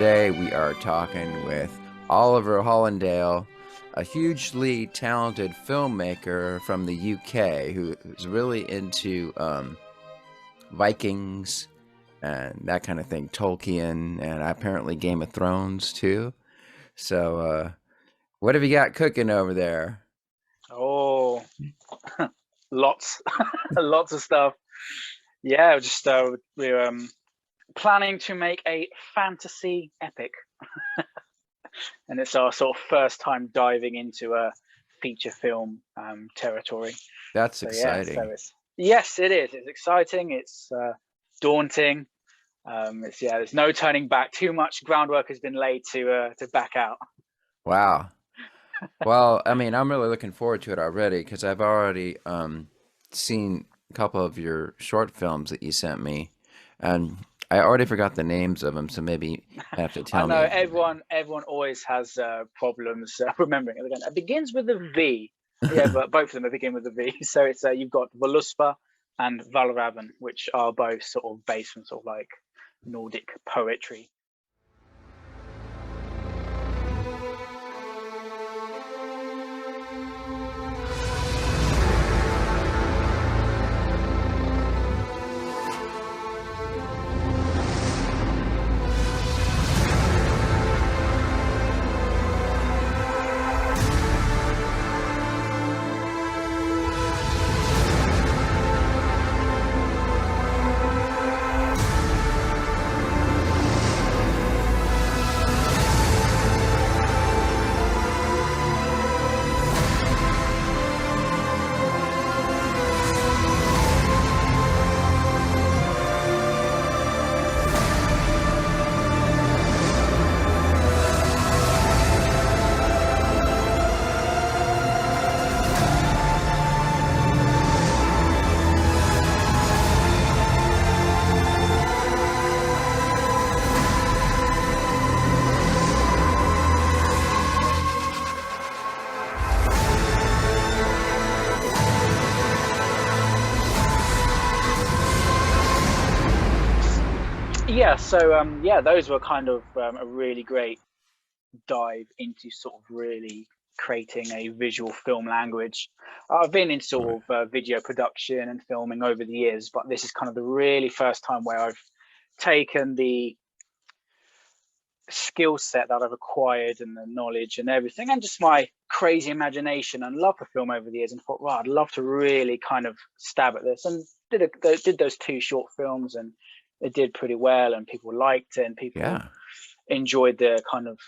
Today we are talking with Oliver Hollindale, a hugely talented filmmaker from the UK who is really into Vikings and that kind of thing, Tolkien, and apparently Game of Thrones too. So, what have you got cooking over there? Oh, lots, lots of stuff. Yeah, just we're planning to make a fantasy epic, and it's our sort of first time diving into a feature film territory. That's So yeah, exciting. yes, it is. It's exciting. It's daunting. There's no turning back. Too much groundwork has been laid to back out. Wow. Well, I mean, I'm really looking forward to it already because I've already seen a couple of your short films that you sent me, and I already forgot the names of them, so maybe you have to I tell know me. everyone always has problems remembering it. Again, it begins with a V. Yeah, but both of them begin with a V. So it's you've got Volupsa and Valravn, which are both sort of based on sort of like Nordic poetry. Yeah, so those were kind of a really great dive into sort of really creating a visual film language. I've been in Right. sort of video production and filming over the years, but this is kind of the really first time where I've taken the skill set that I've acquired and the knowledge and everything, and just my crazy imagination and love for film over the years, and thought, wow, I'd love to really kind of stab at this. And did those two short films, and it did pretty well, and people liked it, and people Yeah. enjoyed the kind of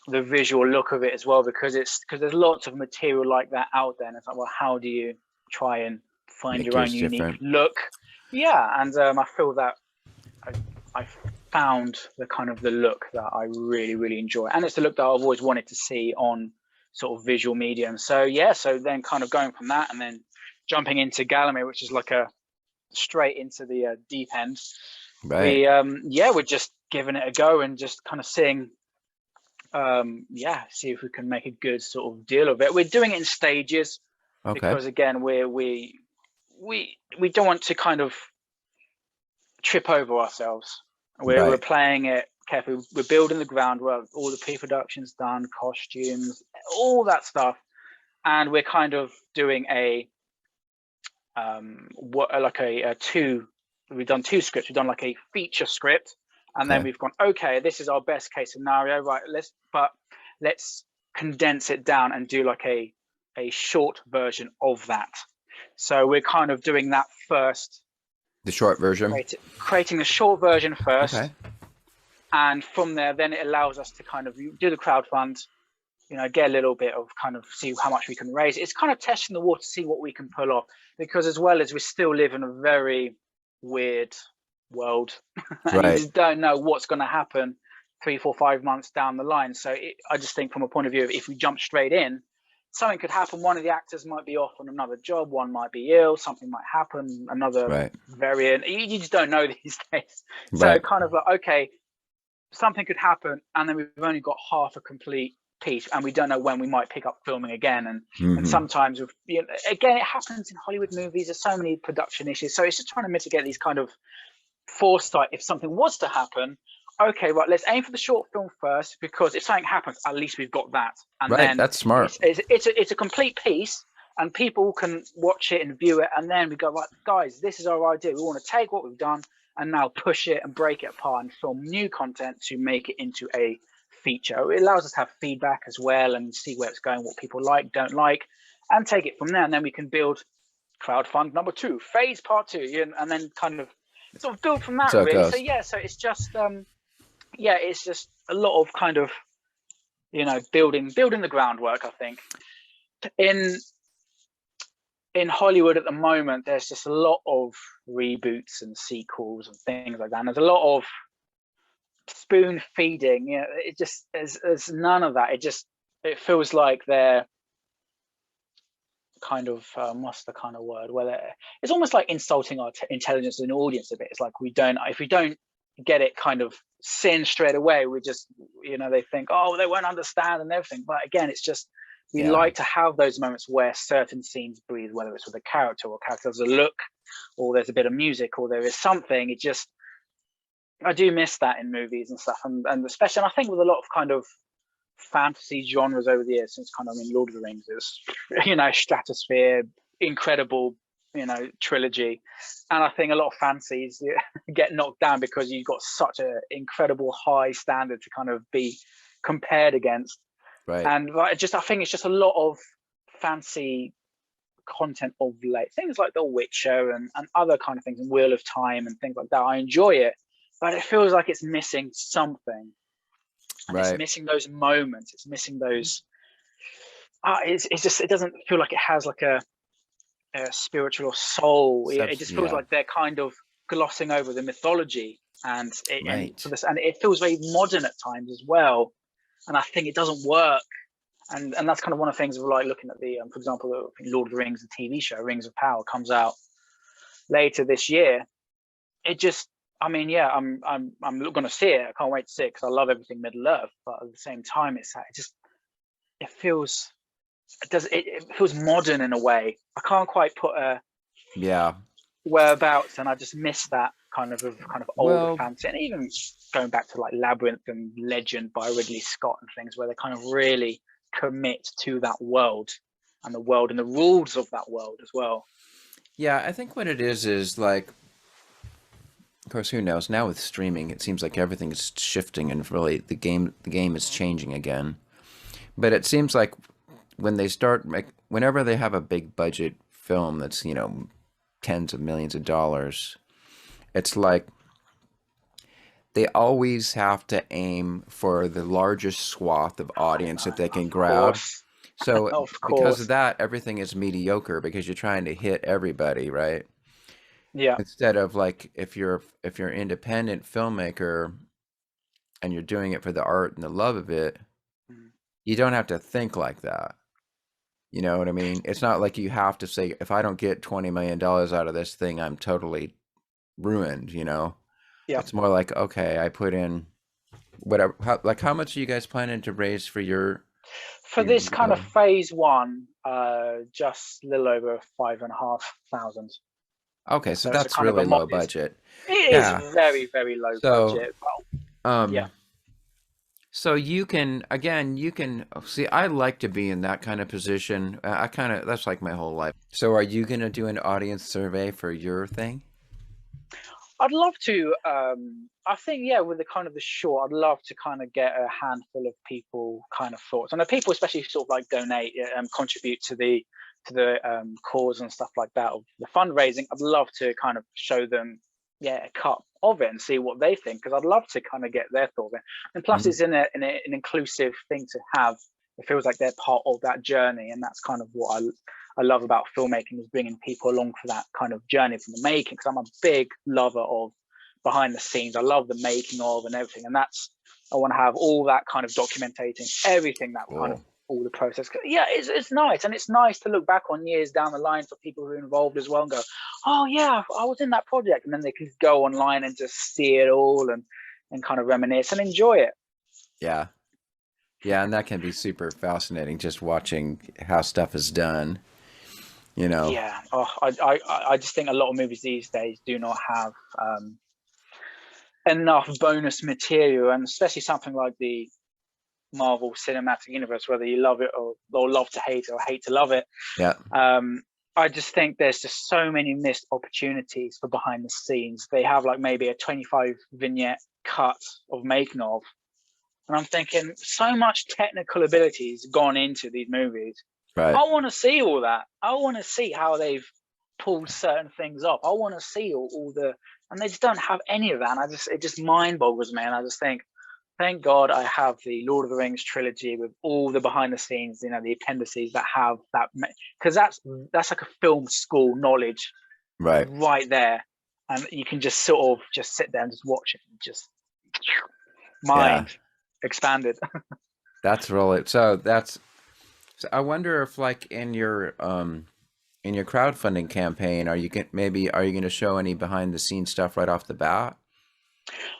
the visual look of it as well, because there's lots of material like that out there, and it's like, well, how do you try and find Make your own yours unique different. look? Yeah, and I feel that I found the kind of the look that I really, really enjoy. And it's the look that I've always wanted to see on sort of visual medium. So yeah, so then kind of going from that and then jumping into Gallowmere, which is like a straight into the deep end. Right. We're just giving it a go and just kind of seeing see if we can make a good sort of deal of it. We're doing it in stages Okay. because again we don't want to kind of trip over ourselves. We're Right. playing it carefully. We're building the groundwork, all the pre-production's done, costumes, all that stuff, and we're kind of doing a two. We've done two scripts. We've done like a feature script, and then Okay. we've gone, okay, this is our best case scenario, right? Let's condense it down and do like a short version of that. So we're kind of doing that first, The short version. creating the short version Okay. first, and from there then it allows us to kind of do the crowdfund, get a little bit of kind of see how much we can raise. It's kind of testing the water to see what we can pull off, because as well as we still live in a very weird world and you Right. just don't know what's going to happen 3, 4, 5 months down the line. So I just think from a point of view of, if we jump straight in, something could happen. One of the actors might be off on another job, one might be ill, something might happen, another Right. variant. You just don't know these days. So Right. kind of like, okay, something could happen, and then we've only got half a complete piece, and we don't know when we might pick up filming again. And Mm-hmm. sometimes again, it happens in Hollywood movies. There's so many production issues, so it's just trying to mitigate these kind of foresight. If something was to happen, okay, right, let's aim for the short film first, because if something happens, at least we've got that, and Right, then that's smart. it's a complete piece, and people can watch it and view it, and then we go, right, guys, this is our idea. We want to take what we've done and now push it and break it apart and film new content to make it into a feature. It allows us to have feedback as well and see where it's going, what people like, don't like, and take it from there. And then we can build crowdfund number 2, phase part 2, and then kind of sort of build from that, So it really. So goes. yeah, so it's just it's just a lot of kind of building the groundwork. I think in Hollywood at the moment, there's just a lot of reboots and sequels and things like that. And there's a lot of spoon feeding. It just there's none of that. It feels like they're kind of what's the kind of word? Well, it's almost like insulting our intelligence and audience a bit. It's like if we don't get it kind of sin straight away, we just they think, oh, they won't understand and everything. But again, it's just we Yeah. like to have those moments where certain scenes breathe, whether it's with a character or character's a look, or there's a bit of music, or there is something. I do miss that in movies and stuff, and especially, and I think with a lot of kind of fantasy genres over the years, since kind of Lord of the Rings is stratosphere, incredible trilogy, and I think a lot of fantasies get knocked down because you've got such an incredible high standard to kind of be compared against. Right. And I think it's just a lot of fancy content of late, things like The Witcher and other kind of things, and Wheel of Time and things like that. I enjoy it, but it feels like it's missing something. And Right. it's missing those moments. It's missing those. It's just, it doesn't feel like it has like a spiritual soul. It just feels like they're kind of glossing over the mythology, and it feels very modern at times as well. And I think it doesn't work. And that's kind of one of the things of like looking at the, for example, Lord of the Rings, the TV show, Rings of Power, comes out later this year. It just, I'm going to see it. I can't wait to see it because I love everything Middle Earth. But at the same time, it feels modern in a way. I can't quite put a whereabouts, and I just miss that kind of older fantasy. And even going back to like Labyrinth and Legend by Ridley Scott and things, where they kind of really commit to that world and the rules of that world as well. Yeah, I think what it is like, of course, who knows? Now with streaming, it seems like everything is shifting, and really the game is changing again. But it seems like when they whenever they have a big budget film that's tens of millions of dollars, it's like they always have to aim for the largest swath of audience that they can grab. So because of that, everything is mediocre because you're trying to hit everybody, right? Yeah. Instead of like if you're an independent filmmaker and you're doing it for the art and the love of it, you don't have to think like that. You know what I mean? It's not like you have to say, if I don't get $20 million out of this thing, I'm totally ruined, Yeah. It's more like, okay, I put in whatever. How much are you guys planning to raise for this kind of phase 1? Just a little over 5,500. Okay, so that's really low budget. It is very, very low budget. Yeah. So you can see, I like to be in that kind of position. That's like my whole life. So are you going to do an audience survey for your thing? I'd love to. I think, with the kind of the short, I'd love to kind of get a handful of people kind of thoughts. And the people especially sort of like donate, contribute to the cause and stuff like that, of the fundraising. I'd love to kind of show them a cut of it and see what they think, because I'd love to kind of get their thoughts. And plus it's an inclusive thing to have. It feels like they're part of that journey, and that's kind of what I love about filmmaking, is bringing people along for that kind of journey from the making, because I'm a big lover of behind the scenes. I love the making of and everything, and I want to have all that kind of documenting everything, that kind of all the process. It's nice, and it's nice to look back on years down the line for people who are involved as well and go, oh yeah, I was in that project, and then they can go online and just see it all and kind of reminisce and enjoy it. Yeah, and that can be super fascinating, just watching how stuff is done. I just think a lot of movies these days do not have enough bonus material, and especially something like the Marvel Cinematic Universe, whether you love it or love to hate it or hate to love it. Yeah. I just think there's just so many missed opportunities for behind the scenes. They have like maybe a 25 vignette cut of making of, and I'm thinking so much technical abilities gone into these movies. Right. I want to see all that. I want to see how they've pulled certain things off. I want to see all the, and they just don't have any of that. And it just mind boggles me. And I just think, thank God I have the Lord of the Rings trilogy with all the behind the scenes, the appendices that have that, because that's like a film school knowledge right there. And you can just sort of just sit there and just watch it, and just mind expanded. That's really, so I wonder if like in your crowdfunding campaign, are you going to show any behind the scenes stuff right off the bat?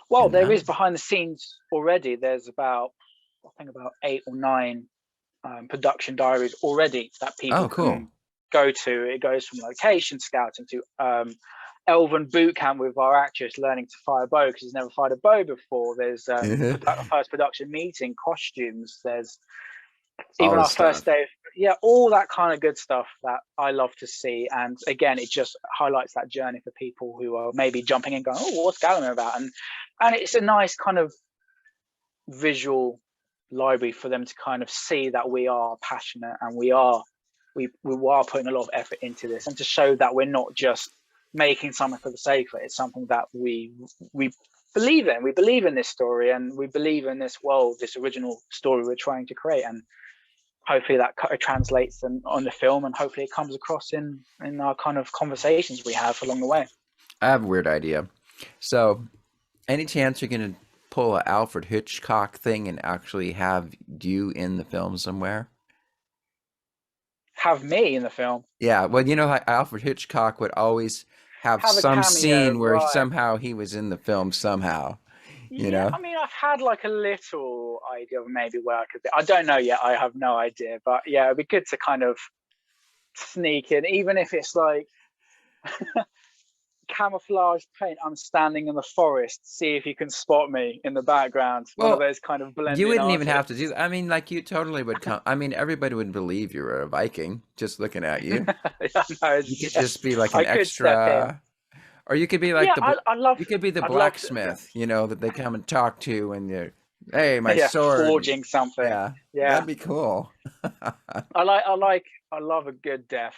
Well, there is behind the scenes already. There's about 8 or 9 production diaries already that people can go to. It goes from location scouting to elven boot camp with our actress learning to fire a bow because he's never fired a bow before. There's first production meeting, costumes. There's even our first day. All that kind of good stuff that I love to see. And again, it just highlights that journey for people who are maybe jumping in going, oh, what's Gallowmere about? And it's a nice kind of visual library for them to kind of see that we are passionate and we are putting a lot of effort into this, and to show that we're not just making something for the sake of it. It's something that we believe in. We believe in this story, and we believe in this world, this original story we're trying to create. And hopefully that translates on the film, and hopefully it comes across in our kind of conversations we have along the way. I have a weird idea. So, any chance you're going to pull an Alfred Hitchcock thing and actually have you in the film somewhere? Have me in the film? Yeah, well, you know how Alfred Hitchcock would always have some scene where somehow he was in the film somehow. You know? I mean, I've had like a little idea of maybe where I could be. I don't know yet. I have no idea. But yeah, it'd be good to kind of sneak in, even if it's like camouflage paint. I'm standing in the forest. See if you can spot me in the background. Well, one of those kind of blending. You wouldn't even have to do that. I mean, like, you totally would come. I mean, everybody would believe you were a Viking just looking at you. You could just be like an extra. Or you could be like you could be the blacksmith, that they come and talk to, and you're, hey, my sword, forging something. Yeah, that'd be cool. I love a good death.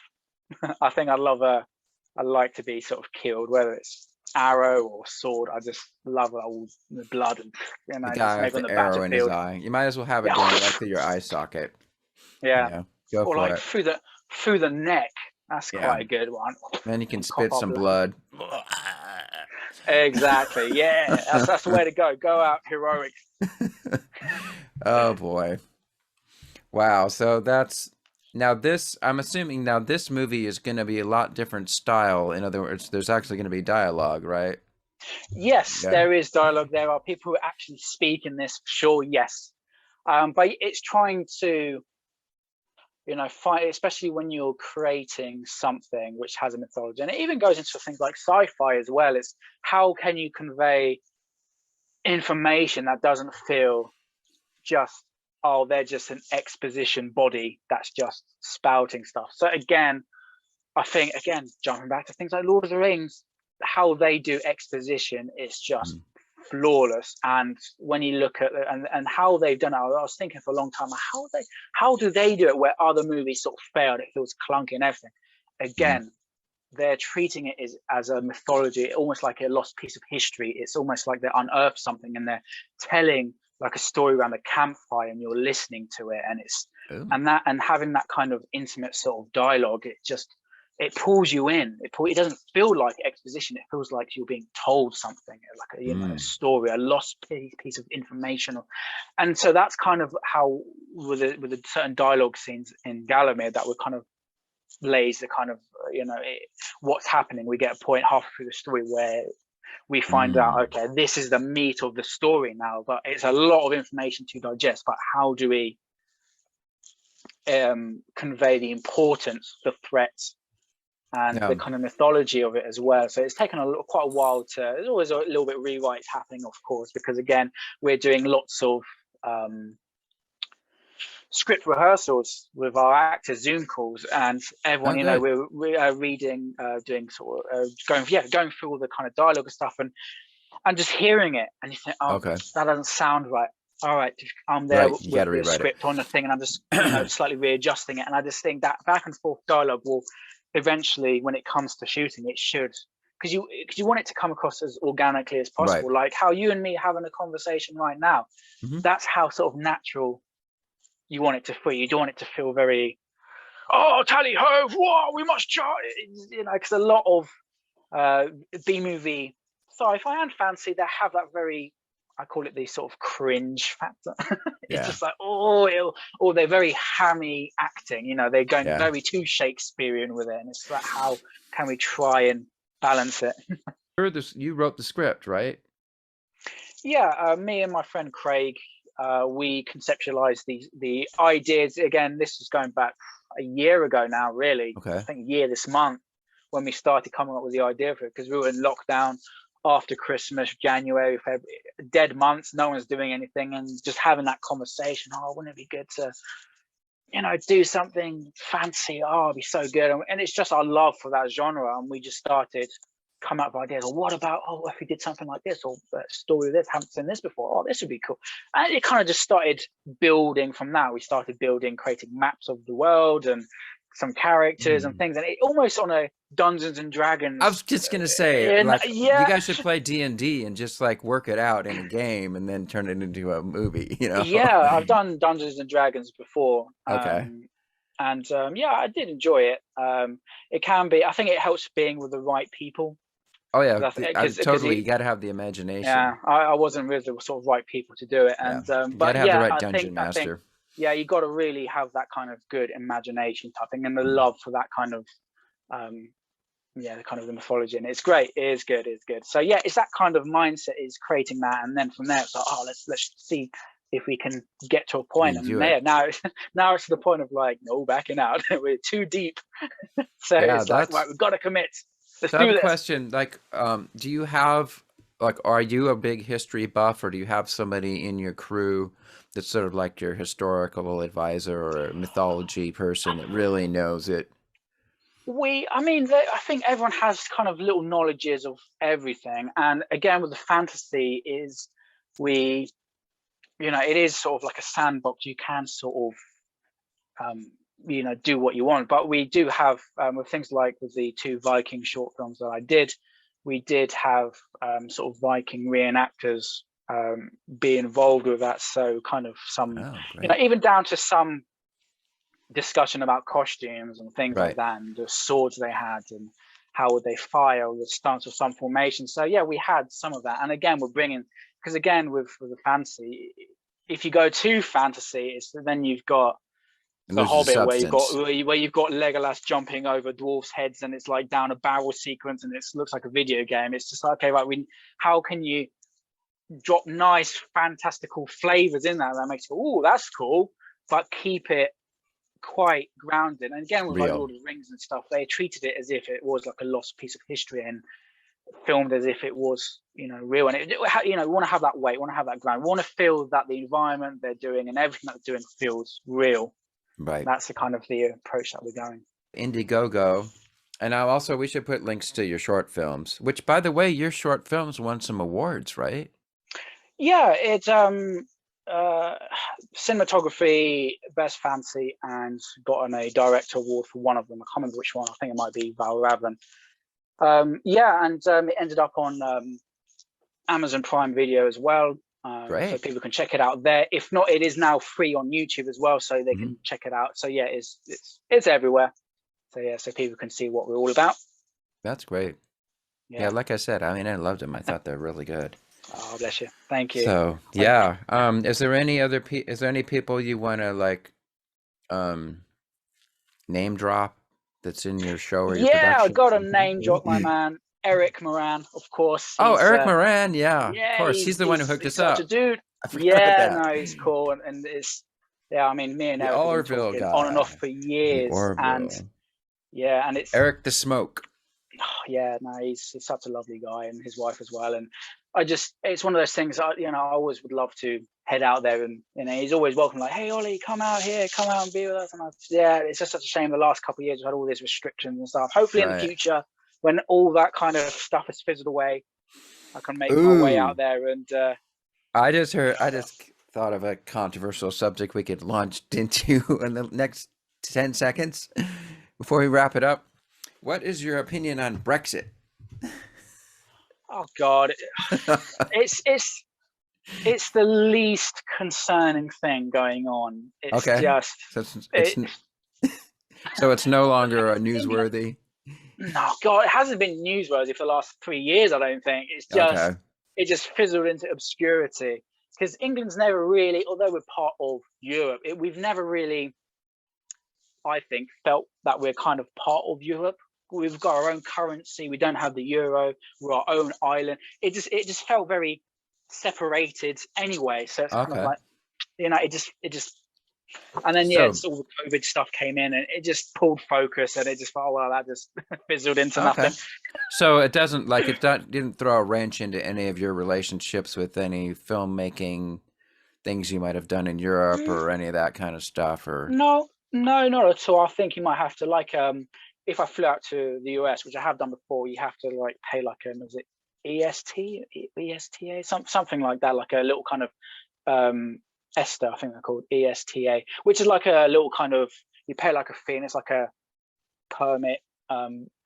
I think I like to be sort of killed, whether it's arrow or sword. I just love all the blood and the guy with the arrow in his eye. You might as well have it going right through your eye socket. Yeah, go or for like it. through the neck. That's quite a good one. Then you can spit some blood. Exactly. Yeah, that's the way to go. Go out heroic. Oh boy! Wow. So I'm assuming now this movie is going to be a lot different style. In other words, there's actually going to be dialogue, right? Yes, there is dialogue. There are people who actually speak in this. Sure, yes, but it's trying to. Find, especially when you're creating something which has a mythology, and it even goes into things like sci-fi as well. It's how can you convey information that doesn't feel just, oh, they're just an exposition body that's just spouting stuff. So again, I think, jumping back to things like Lord of the Rings, how they do exposition is just flawless. And when you look at it and how they've done it, I was thinking for a long time, how do they do it where other movies sort of failed? It feels clunky and everything. Again, they're treating it as a mythology, almost like a lost piece of history. It's almost like they unearthed something and they're telling like a story around a campfire, and you're listening to it, and it's and having that kind of intimate sort of dialogue. It pulls you in. It doesn't feel like exposition. It feels like you're being told something, like a story, a lost piece of information. And so that's kind of how with the certain dialogue scenes in Gallowmere that would kind of lays the kind of what's happening. We get a point halfway through the story where we find out, okay, this is the meat of the story now, but it's a lot of information to digest. But how do we convey the importance, the threats, and the Yeah. kind of mythology of it as well. So it's taken quite a while to. There's always a little bit of rewrites happening, of course, because again, we're doing lots of script rehearsals with our actors, Zoom calls, and everyone, Oh, good. we're reading, doing sort of going through all the kind of dialogue and stuff, and just hearing it, and you think, oh, Okay. that doesn't sound right. All right, I'm there Right. You got with to the rewrite it. script on the thing, and I'm just slightly readjusting it, and I just think that back and forth dialogue will eventually, when it comes to shooting, it should, because you want it to come across as organically as Right. possible, like how you and me having a conversation right now. Mhm. That's how sort of natural you want it to feel. You don't want it to feel very, oh, tally ho, whoa, we must charge, because a lot of B movie sci-fi and fantasy, they have that very, I call it the sort of cringe factor. It's Yeah. just like, or they're very hammy acting, they're going Yeah. very too Shakespearean with it, and it's like, how can we try and balance it? You wrote the script, right? Yeah, me and my friend Craig, we conceptualized the ideas. Again, this is going back a year ago now, really. Okay. I think a year this month, when we started coming up with the idea for it, because we were in lockdown after Christmas, January, February, dead months, no one's doing anything, and just having that conversation. Oh, wouldn't it be good to, do something fancy? Oh, it'd be so good. And it's just our love for that genre, and we just started come up with ideas. Or what about, if we did something like this, or a story of this, haven't seen this before. Oh, this would be cool. And it kind of just started building from that. We started creating maps of the world and some characters and things, and it almost on a Dungeons and Dragons. I was just gonna say, you guys should play D&D and just like work it out in a game and then turn it into a movie. Yeah, I've done Dungeons and Dragons before. Okay. And I did enjoy it. It can be. I think it helps being with the right people. Oh yeah, Because you got to have the imagination. Yeah, I wasn't with the sort of right people to do it, and you got to have the right dungeon I think, master. yeah, you got to really have that kind of good imagination type thing and the love for that kind of, the kind of the mythology, and it's great. It is good. It's good. So yeah, it's that kind of mindset is creating that, and then from there it's like, oh, let's see if we can get to a point. And now it's to the point of like, no, backing out. We're too deep. So it's like, right, we've got to commit. Let's do this. Question, like, do you have, like, are you a big history buff, or do you have somebody in your crew that's sort of like your historical advisor or a mythology person that really knows it? I think everyone has kind of little knowledges of everything. And again, with the fantasy is it is sort of like a sandbox. You can sort of, do what you want, but we do have with things like with the 2 Viking short films that I did, we did have sort of Viking reenactors be involved with that. So kind of some, even down to some discussion about costumes and things like that, and the swords they had and how would they fire, the stance of some formation. So yeah, we had some of that. And again, we're bringing, because again with the fantasy, if you go to fantasy, then you've got the Hobbit, where you've got Legolas jumping over dwarves' heads, and it's like down a barrel sequence, and it looks like a video game. It's just like, okay, right, how can you drop nice, fantastical flavors in that makes you go, oh, that's cool, but keep it quite grounded. And again, with like Lord of the Rings and stuff, they treated it as if it was like a lost piece of history and filmed as if it was, real. And we want to have that weight, want to have that ground, we want to feel that the environment they're doing and everything that they're doing feels real. Right. That's the kind of the approach that we're going. Indiegogo. And we should put links to your short films, which, by the way, your short films won some awards, right? Yeah, it's cinematography, best fantasy, and gotten a director award for one of them. I can't remember which one. I think it might be Valravn. It ended up on Amazon Prime Video as well. So people can check it out there. If not, it is now free on YouTube as well, so they can check it out. So yeah, it's everywhere. So yeah, so people can see what we're all about. That's great. Yeah, like I said, I loved them. I thought they're really good. Oh, bless you. Thank you. So yeah, is there any people you want to like name drop that's in your show or your production? I got to name drop my man Eric Moran, of course. Eric Moran, yeah, of course. He's the one who hooked us up. Such a dude. He's cool, and it's me and Eric have been talking on and off for years, and Yeah, and it's Eric the Smoke. yeah, no, he's such a lovely guy, and his wife as well. And it's one of those things. I always would love to head out there, and he's always welcome. Like, hey, Ollie, come out here, come out and be with us. And yeah, it's just such a shame. The last couple of years, we've had all these restrictions and stuff. Hopefully, in the Right. future, when all that kind of stuff has fizzled away, I can make my way out Ooh. there and I just thought of a controversial subject we could launch into in the next 10 seconds before we wrap it up. What is your opinion on Brexit? oh god, it's it's it's the least concerning thing going on. It's Okay. just So it's it. so it's no longer a England, newsworthy. no, God, it hasn't been newsworthy for the last 3 years. I don't think Okay. it just fizzled into obscurity because England's never really, although we're part of Europe, we've never really, I think, felt that we're kind of part of Europe. We've got our own currency. We don't have the euro. We're our own island. It just felt very separated anyway. So it's kind of Okay. like, it just and then yeah, So, it's all the COVID stuff came in and it just pulled focus and it just felt, oh, well, that just fizzled into okay. nothing. So it doesn't like it didn't throw a wrench into any of your relationships with any filmmaking things you might have done in Europe Mm, or any of that kind of stuff or no, no, not at all. I think you might have to like if I flew out to the US, which I have done before, you have to like pay like was it EST, ESTA, something like that, like a little kind of ESTA, I think they're called ESTA, which is like a little kind of you pay like a fee and it's like a permit,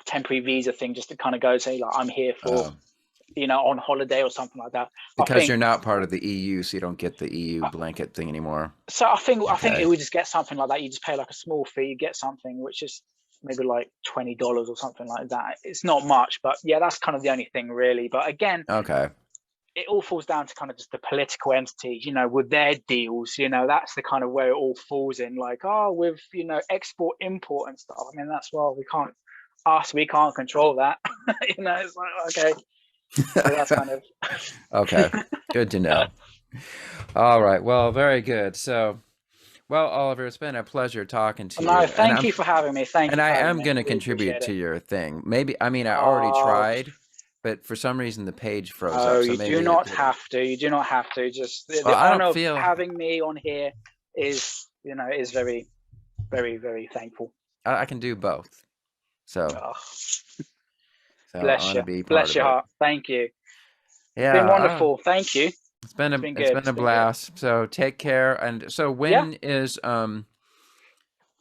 temporary visa thing just to kind of go say like I'm here for um, on holiday or something like that. I because you're think not part of the EU, so you don't get the EU blanket thing anymore. so. I think it Okay. would just get something like that. You just pay like a small fee, you get something which is maybe like $20 or something like that. It's not much, but yeah, that's kind of the only thing really. But again, Okay. it all falls down to kind of just the political entities, with their deals. That's the kind of where it all falls in. Like, oh, with export import and stuff. I mean, that's well, we can't control that. It's like okay, so that's kind of Okay. Good to know. All right. Well, very good. So, well, Oliver, it's been a pleasure talking to no. you, Thank you for having me. Thank and you I for having am me. going to Really contribute appreciate it. to your thing. Maybe, I mean, I already Uh, tried, but for some reason the page froze no, up, so you do maybe it not didn't. have to. You do not have to. Just the, Well, the I honor don't of feel. having me on here is very, very, very thankful. I can do both. So, Oh, I want to be part bless of your it. heart. Thank you. It's been Yeah. wonderful. Thank you. It's been It's good. been It's a been good. blast. So take care. And so Yeah. when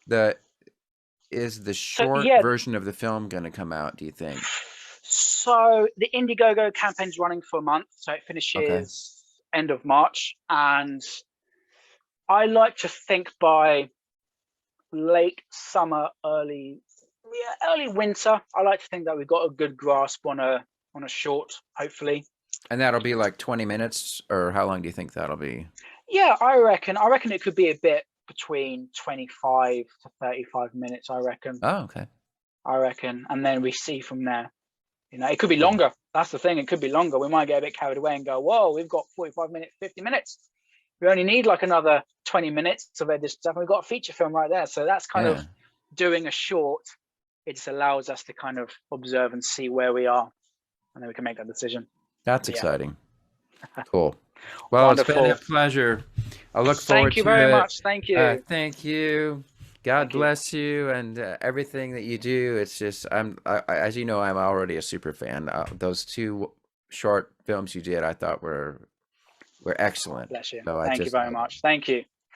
the is the So short yeah. version of the film going to come out, do you think? So the Indiegogo campaign's running for a month, so it Okay. finishes end of March, and I like to think by late summer, early winter. I like to think that we've got a good grasp on a short, hopefully. And that'll be like 20 minutes, or how long do you think that'll be? Yeah, I reckon it could be a bit between 25 to 35 minutes. Oh, okay. I reckon, and then we see from there. It could be Cool. longer. That's the thing. It could be longer. We might get a bit carried away and go, whoa, we've got 45 minutes, 50 minutes. We only need like another 20 minutes of edit stuff. And we've got a feature film right there. So that's kind of Yeah, doing a short. It just allows us to kind of observe and see where we are. And then we can make that decision. that's Yeah. exciting. Cool. Well, it's been a Wonderful. pleasure. I look forward Thank you to very it. much. Thank you. Thank you. God Thank you. bless you and everything that you do. It's just as you know, I'm already a super fan. Those two short films you did, I thought were excellent. Bless you. So I Thank you just very love them. much. Thank you.